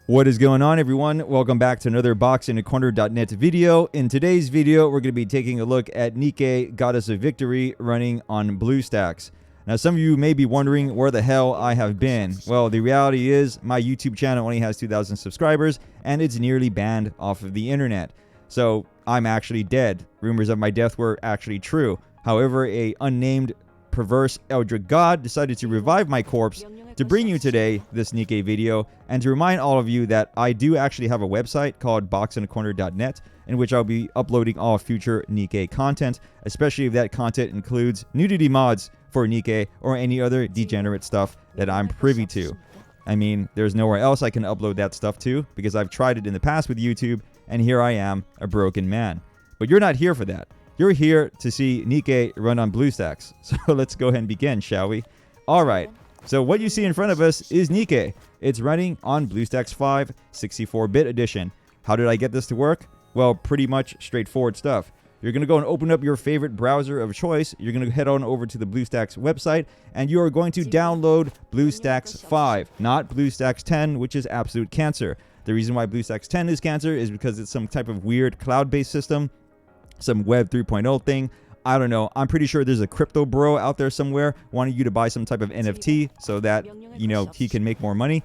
What is going on, everyone? Welcome back to another boxinthecorner.net video. In today's video, we're going to be taking a look at Nikke, Goddess of Victory, running on Bluestacks. Now, some of you may be wondering where the hell I have been. Well, the reality is my YouTube channel only has 2,000 subscribers, and it's nearly banned off of the internet. So, I'm actually dead. Rumors of my death were actually true. However, a unnamed perverse eldritch god decided to revive my corpse to bring you today this Nikke video, and to remind all of you that I do actually have a website called boxinthecorner.net, in which I'll be uploading all future Nikke content, especially if that content includes nudity mods for Nikke or any other degenerate stuff that I'm privy to. I mean, there's nowhere else I can upload that stuff to, because I've tried it in the past with YouTube, and here I am, a broken man. But you're not here for that. You're here to see Nikke run on Bluestacks. So let's go ahead and begin, shall we? Alright. So what you see in front of us is Nikke. It's running on Bluestacks 5 64-bit edition. How did I get this to work? Well, pretty much straightforward stuff. You're going to go and open up your favorite browser of choice. You're going to head on over to the Bluestacks website, and you are going to download Bluestacks 5, not Bluestacks 10, which is absolute cancer. The reason why Bluestacks 10 is cancer is because it's some type of weird cloud-based system, some Web 3.0 thing. I don't know. I'm pretty sure there's a crypto bro out there somewhere wanting you to buy some type of NFT so that, you know, he can make more money.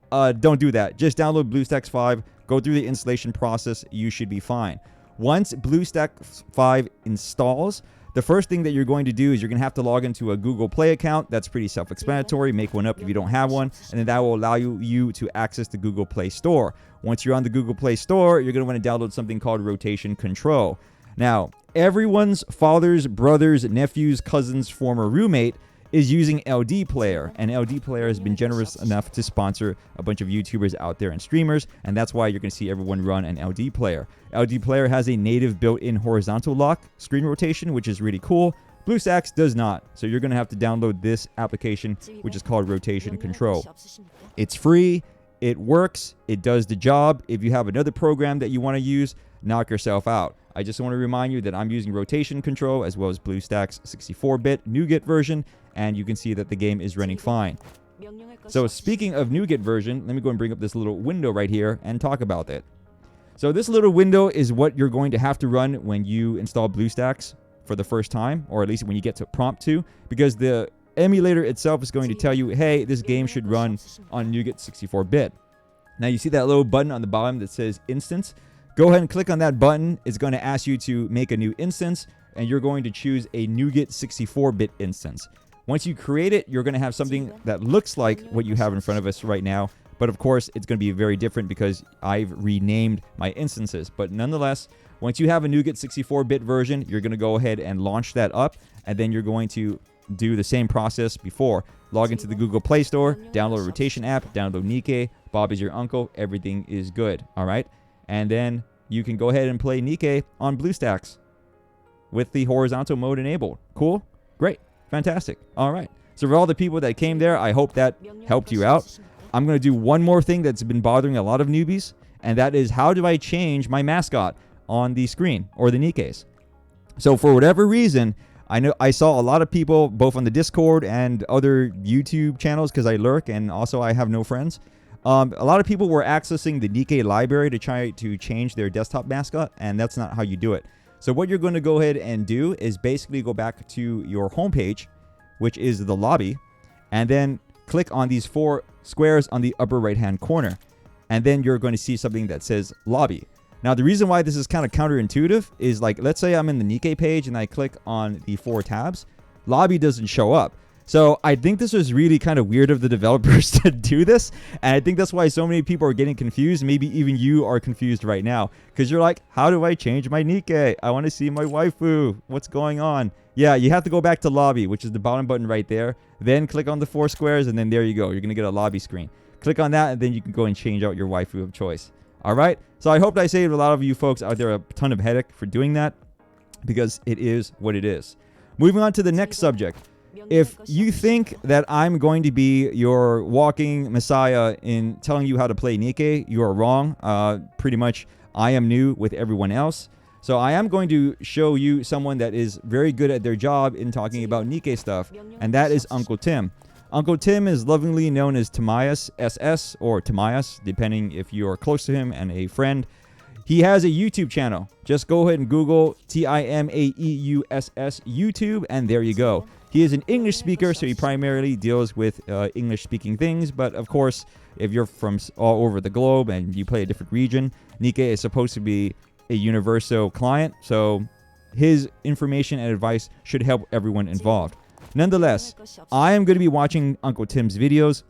Don't do that. Just download Bluestacks 5. Go through the installation process. You should be fine. Once Bluestacks 5 installs, the first thing that you're going to do is you're going to have to log into a Google Play account. That's pretty self-explanatory. Make one up if you don't have one, and then that will allow you to access the Google Play Store. Once you're on the Google Play Store, you're going to want to download something called Rotation Control. Now, everyone's father's, brother's, nephew's, cousin's former roommate is using LD Player, and LD Player has been generous enough to sponsor a bunch of YouTubers out there and streamers, and that's why you're going to see everyone run an LD Player. LD Player has a native built-in horizontal lock screen rotation, which is really cool. Bluestacks does not, so you're going to have to download this application, which is called Rotation Control. It's free, it works, it does the job. If you have another program that you want to use, knock yourself out. I just want to remind you that I'm using Rotation Control as well as Bluestacks 64-bit Nougat version, and you can see that the game is running fine. So speaking of Nougat version, let me go and bring up this little window right here and talk about it. So this little window is what you're going to have to run when you install Bluestacks for the first time, or at least when you get to prompt 2, because the emulator itself is going to tell you, hey, this game should run on Nougat 64-bit. Now you see that little button on the bottom that says Instance? Go ahead and click on that button. It's going to ask you to make a new instance, and you're going to choose a Nougat 64-bit instance. Once you create it, you're going to have something that looks like what you have in front of us right now, but of course, it's going to be very different because I've renamed my instances. But nonetheless, once you have a Nougat 64-bit version, you're going to go ahead and launch that up, and then you're going to do the same process before. Log into the Google Play Store, download a Rotation app, download Nikke, Bob is your uncle, everything is good, all right? And then you can go ahead and play Nikke on Bluestacks with the horizontal mode enabled. Cool? Great. Fantastic. All right. So for all the people that came there, I hope that helped you out. I'm going to do one more thing that's been bothering a lot of newbies, and that is, how do I change my mascot on the screen, or the Nikkes? So for whatever reason, I saw a lot of people both on the Discord and other YouTube channels, because I lurk and also I have no friends. A lot of people were accessing the Nikke library to try to change their desktop mascot, and that's not how you do it. So what you're going to go ahead and do is basically go back to your homepage, which is the lobby, and then click on these 4 squares on the upper right-hand corner, and then you're going to see something that says lobby. Now, the reason why this is kind of counterintuitive is, like, let's say I'm in the Nikke page and I click on the 4 tabs, lobby doesn't show up. So I think this was really kind of weird of the developers to do this, and I think that's why so many people are getting confused. Maybe even you are confused right now, because you're like, how do I change my Nikke? I want to see my waifu. What's going on? Yeah, you have to go back to lobby, which is the bottom button right there. Then click on the 4 squares, and then there you go. You're going to get a lobby screen. Click on that, and then you can go and change out your waifu of choice. All right? So I hope I saved a lot of you folks out there a ton of headache for doing that, because it is what it is. Moving on to the next subject. If you think that I'm going to be your walking messiah in telling you how to play Nikke, you are wrong. Pretty much, I am new with everyone else. So I am going to show you someone that is very good at their job in talking about Nikke stuff, and that is Uncle Tim. Uncle Tim is lovingly known as TimaeuSS or TimaeuSS, depending if you are close to him and a friend. He has a YouTube channel. Just go ahead and Google TimaeuSS YouTube, and there you go. He is an English speaker, so he primarily deals with English-speaking things. But of course, if you're from all over the globe and you play a different region, Nikke is supposed to be a universal client, so his information and advice should help everyone involved. Nonetheless, I am going to be watching Uncle Tim's videos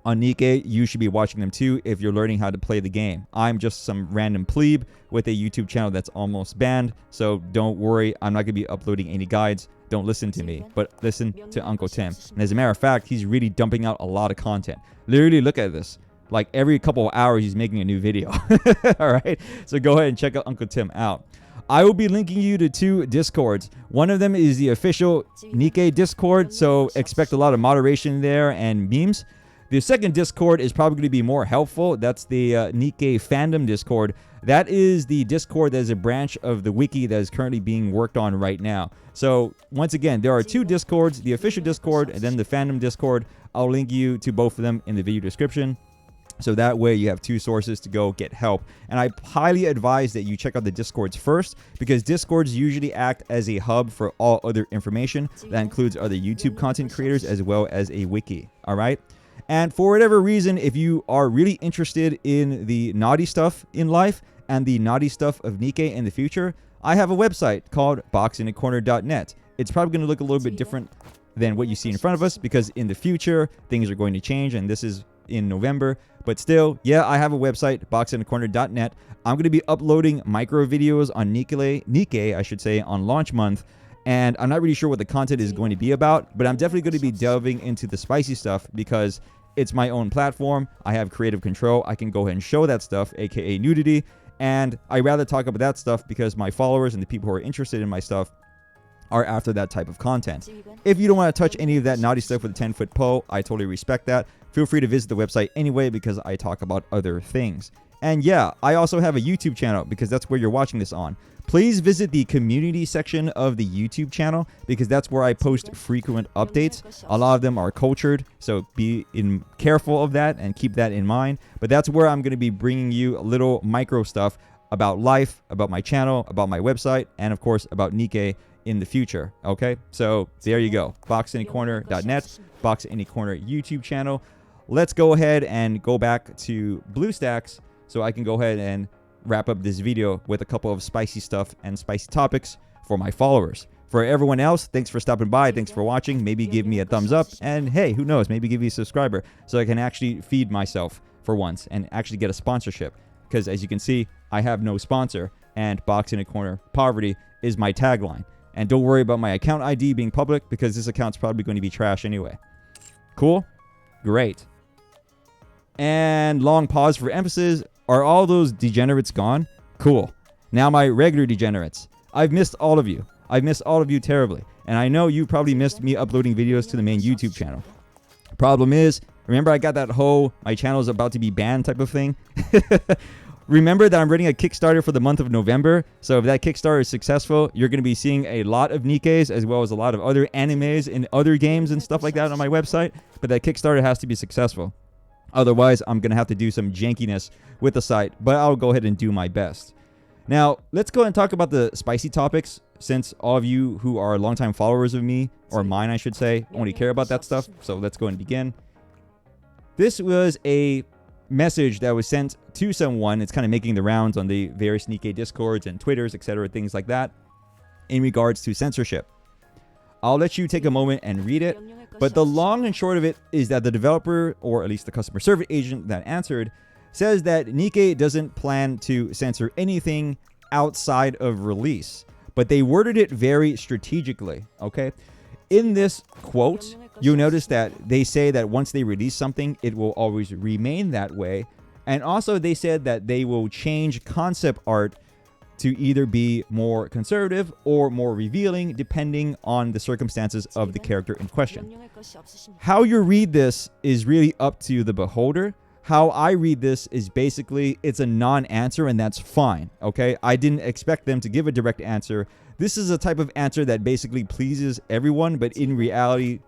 on Nikke. You should be watching them too if you're learning how to play the game. I'm just some random plebe with a YouTube channel that's almost banned, so don't worry, I'm not going to be uploading any guides. Don't listen to me, but listen to Uncle Tim. And as a matter of fact, he's really dumping out a lot of content. Literally, look at this. Like every couple of hours, he's making a new video. All right, so go ahead and check out Uncle Tim out. I will be linking you to 2 Discords. One of them is the official Nikke Discord, so expect a lot of moderation there and memes. The second Discord is probably going to be more helpful. That's the Nikke Fandom Discord. That is the Discord that is a branch of the wiki that is currently being worked on right now. So once again, there are 2 Discords, the official Discord and then the Fandom Discord. I'll link you to both of them in the video description. So that way you have 2 sources to go get help. And I highly advise that you check out the Discords first, because Discords usually act as a hub for all other information. That includes other YouTube content creators as well as a wiki. All right. And for whatever reason, if you are really interested in the naughty stuff in life and the naughty stuff of Nikke in the future, I have a website called boxinacorner.net. It's probably going to look a little bit different than what you see in front of us, because in the future, things are going to change, and this is in November. But still, yeah, I have a website, boxinacorner.net. I'm going to be uploading micro videos on Nikke, I should say, on launch month. And I'm not really sure what the content is going to be about, but I'm definitely going to be delving into the spicy stuff because it's my own platform. I have creative control. I can go ahead and show that stuff, aka nudity. And I'd rather talk about that stuff because my followers and the people who are interested in my stuff are after that type of content. If you don't want to touch any of that naughty stuff with a 10-foot pole, I totally respect that. Feel free to visit the website anyway, because I talk about other things. And yeah, I also have a YouTube channel, because that's where you're watching this on. Please visit the community section of the YouTube channel, because that's where I post frequent updates. A lot of them are cultured, so be careful of that and keep that in mind. But that's where I'm going to be bringing you a little micro stuff about life, about my channel, about my website, and of course about Nikke in the future. Okay, so there you go. boxinacorner.net, Box in a Corner YouTube channel. Let's go ahead and go back to Bluestacks so I can go ahead and wrap up this video with a couple of spicy stuff and spicy topics for my followers. For everyone else, thanks for stopping by. Thanks for watching. Maybe give me a thumbs up. And hey, who knows? Maybe give me a subscriber so I can actually feed myself for once and actually get a sponsorship. Because as you can see, I have no sponsor, and Box in a Corner poverty is my tagline. And don't worry about my account ID being public, because this account's probably going to be trash anyway. Cool? Great. And long pause for emphasis. Are all those degenerates gone? Cool. Now my regular degenerates. I've missed all of you. I've missed all of you terribly. And I know you probably missed me uploading videos to the main YouTube channel. Problem is, remember I got that whole my channel is about to be banned type of thing? Remember that I'm running a Kickstarter for the month of November. So if that Kickstarter is successful, you're going to be seeing a lot of Nikkes as well as a lot of other animes and other games and stuff like that on my website. But that Kickstarter has to be successful. Otherwise, I'm going to have to do some jankiness with the site, but I'll go ahead and do my best. Now, let's go ahead and talk about the spicy topics, since all of you who are longtime followers of me, or mine, I should say, only care about that stuff. So let's go ahead and begin. This was a message that was sent to someone. It's kind of making the rounds on the various Nikke Discords and Twitters, etc., things like that, in regards to censorship. I'll let you take a moment and read it. But the long and short of it is that the developer, or at least the customer service agent that answered, says that Nikke doesn't plan to censor anything outside of release. But they worded it very strategically, okay? In this quote, you'll notice that they say that once they release something, it will always remain that way. And also they said that they will change concept art to either be more conservative or more revealing, depending on the circumstances of the character in question. How you read this is really up to the beholder. How I read this is basically it's a non-answer, and that's fine, okay? I didn't expect them to give a direct answer. This is a type of answer that basically pleases everyone, but in reality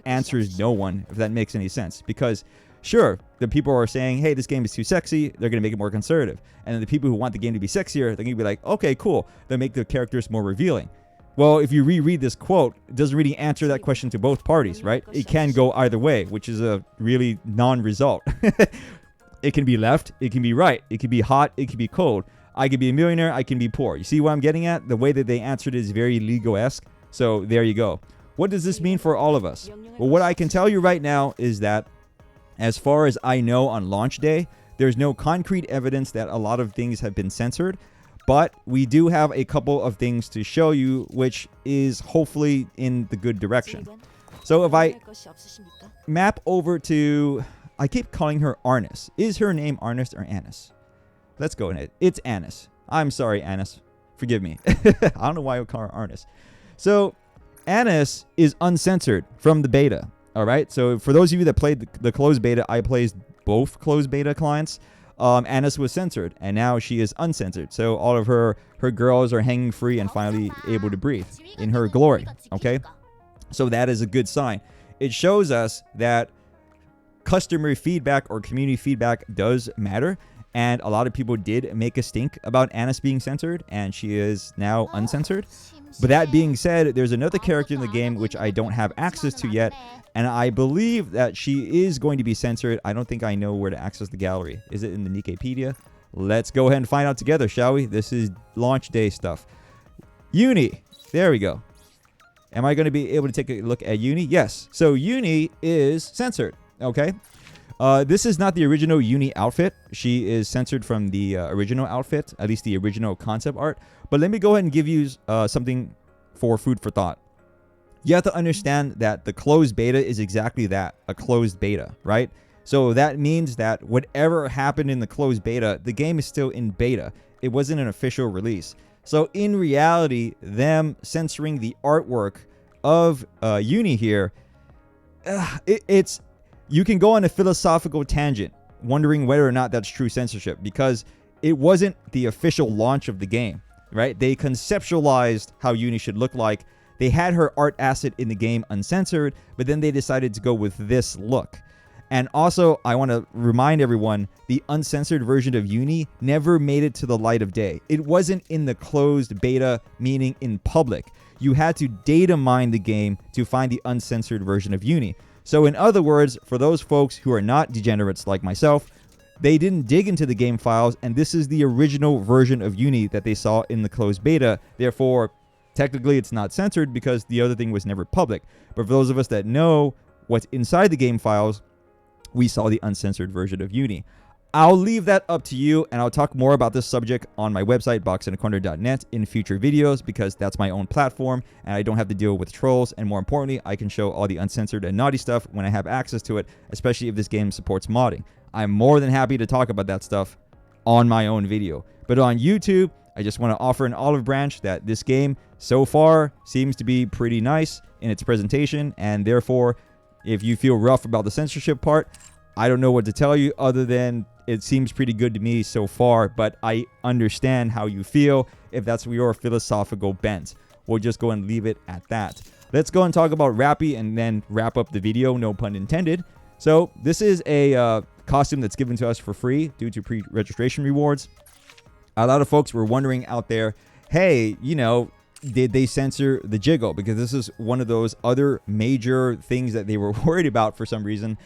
answers no one, if that makes any sense. Because sure, the people are saying, hey, this game is too sexy, they're going to make it more conservative. And then the people who want the game to be sexier, they're going to be like, okay, cool, they'll make the characters more revealing. Well, if you reread this quote, it doesn't really answer that question to both parties, right? It can go either way, which is a really non-result. It can be left, it can be right, it can be hot, it can be cold. I could be a millionaire, I can be poor. You see what I'm getting at? The way that they answered is very Lego-esque. So there you go. What does this mean for all of us? Well, what I can tell you right now is that as far as I know on launch day, there's no concrete evidence that a lot of things have been censored. But we do have a couple of things to show you, which is hopefully in the good direction. So if I map over to, I keep calling her Arnis. Is her name Arnis or Annis? Let's go ahead. It's Annis. I'm sorry, Annis. Forgive me. I don't know why I would call her Arnis. So Annis is uncensored from the beta. All right. So for those of you that played the closed beta, I played both closed beta clients. Annis was censored, and now she is uncensored. So all of her girls are hanging free and finally able to breathe in her glory. Okay. So that is a good sign. It shows us that customer feedback or community feedback does matter. And a lot of people did make a stink about Annis being censored, and she is now uncensored. But that being said, there's another character in the game which I don't have access to yet, and I believe that she is going to be censored. I don't think I know where to access the gallery. Is it in the Nikkepedia? Let's go ahead and find out together, shall we? This is launch day stuff. Uni. There we go. Am I going to be able to take a look at Uni? Yes. So Uni is censored. Okay. This is not the original Uni outfit. She is censored from the original outfit, at least the original concept art. But let me go ahead and give you something for food for thought. You have to understand that the closed beta is exactly that, a closed beta, right? So that means that whatever happened in the closed beta, the game is still in beta. It wasn't an official release. So in reality, them censoring the artwork of Uni here, it's... You can go on a philosophical tangent wondering whether or not that's true censorship, because it wasn't the official launch of the game, right? They conceptualized how Uni should look like. They had her art asset in the game uncensored, but then they decided to go with this look. And also, I want to remind everyone, the uncensored version of Uni never made it to the light of day. It wasn't in the closed beta, meaning in public. You had to data mine the game to find the uncensored version of Uni. So in other words, for those folks who are not degenerates like myself, they didn't dig into the game files, and this is the original version of Uni that they saw in the closed beta. Therefore, technically it's not censored because the other thing was never public. But for those of us that know what's inside the game files, we saw the uncensored version of Uni. I'll leave that up to you, and I'll talk more about this subject on my website, boxinacorner.net, in future videos, because that's my own platform, and I don't have to deal with trolls, and more importantly, I can show all the uncensored and naughty stuff when I have access to it, especially if this game supports modding. I'm more than happy to talk about that stuff on my own video. But on YouTube, I just want to offer an olive branch that this game, so far, seems to be pretty nice in its presentation, and therefore, if you feel rough about the censorship part, I don't know what to tell you other than it seems pretty good to me so far, but I understand how you feel if that's your philosophical bent. We'll just go and leave it at that. Let's go and talk about Rappy and then wrap up the video, no pun intended. So this is a costume that's given to us for free due to pre-registration rewards. A lot of folks were wondering out there, hey, you know, did they censor the jiggle? Because this is one of those other major things that they were worried about for some reason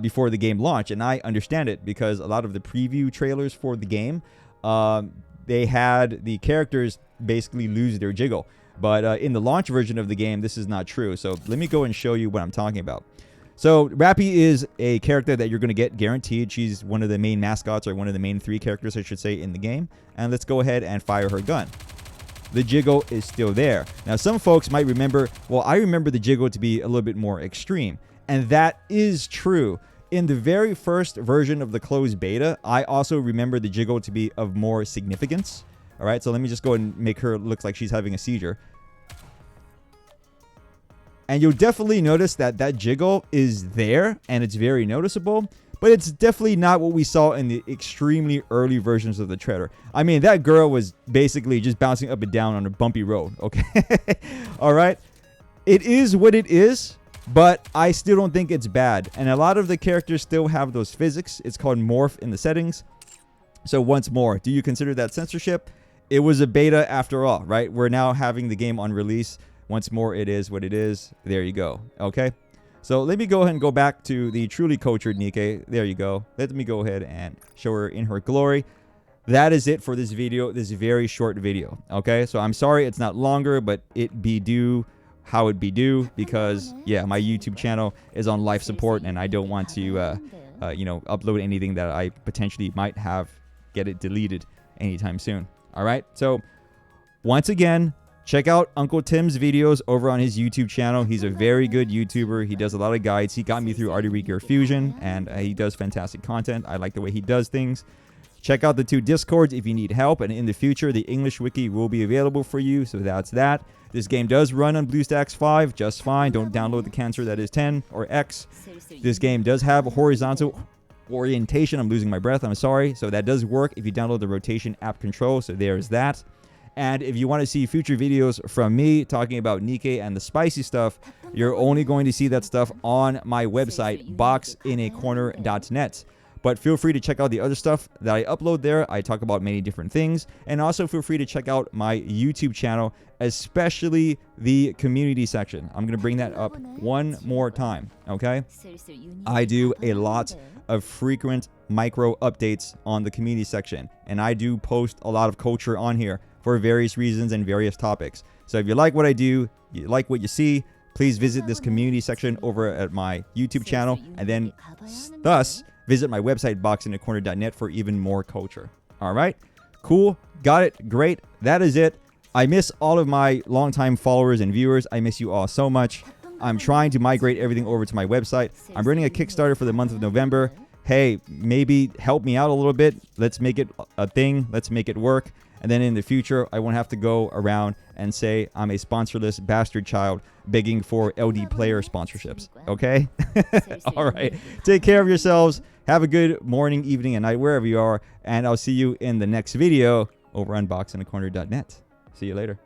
before the game launched. And I understand it, because a lot of the preview trailers for the game, they had the characters basically lose their jiggle. But in the launch version of the game, this is not true. So let me go and show you what I'm talking about. So Rappy is a character that you're going to get guaranteed. She's one of the main mascots, or one of the main 3 characters, I should say, in the game. And let's go ahead and fire her gun. The jiggle is still there. Now, some folks might remember, well, I remember the jiggle to be a little bit more extreme. And that is true. In the very first version of the closed beta, I also remember the jiggle to be of more significance. All right, so let me just go and make her look like she's having a seizure. And you'll definitely notice that that jiggle is there, and it's very noticeable. but it's definitely not what we saw in the extremely early versions of the trailer. I mean, that girl was basically just bouncing up and down on a bumpy road, okay? All right? It is what it is, but I still don't think it's bad. And a lot of the characters still have those physics. It's called morph in the settings. So once more, do you consider that censorship? It was a beta after all, right? We're now having the game on release. Once more, it is what it is. There you go, okay? So let me go ahead and go back to the truly cultured Nikke. There you go. Let me go ahead and show her in her glory. That is it for this video, this very short video, okay? So I'm sorry it's not longer, but it be due how it be due because, yeah, my YouTube channel is on life support and I don't want to, you know, upload anything that I potentially might have get it deleted anytime soon. All right? So once again, check out Uncle Tim's videos over on his YouTube channel. He's a very good YouTuber. He does a lot of guides. He got me through Artery Gear Fusion, and he does fantastic content. I like the way he does things. Check out the 2 Discords if you need help, and in the future, the English wiki will be available for you, so that's that. This game does run on Bluestacks 5 just fine. Don't download the cancer that is 10 or X. This game does have a horizontal orientation. I'm losing my breath. I'm sorry. So that does work if you download the rotation app control, so there's that. And if you want to see future videos from me talking about Nikke and the spicy stuff, you're only going to see that stuff on my website, boxinacorner.net. But feel free to check out the other stuff that I upload there. I talk about many different things. And also feel free to check out my YouTube channel, especially the community section. I'm going to bring that up one more time, okay? I do a lot of frequent micro updates on the community section. And I do post a lot of culture on here for various reasons and various topics. So if you like what I do, you like what you see, please visit this community section over at my YouTube channel, and then thus visit my website, boxinacorner.net, for even more culture. All right? Cool. Got it. Great. That is it. I miss all of my longtime followers and viewers. I miss you all so much. I'm trying to migrate everything over to my website. I'm running a Kickstarter for the month of November. Hey, maybe help me out a little bit. Let's make it a thing. Let's make it work. And then in the future, I won't have to go around and say I'm a sponsorless bastard child begging for LD player sponsorships. Okay? All right. Take care of yourselves. Have a good morning, evening, and night, wherever you are. And I'll see you in the next video over on boxinacorner.net. See you later.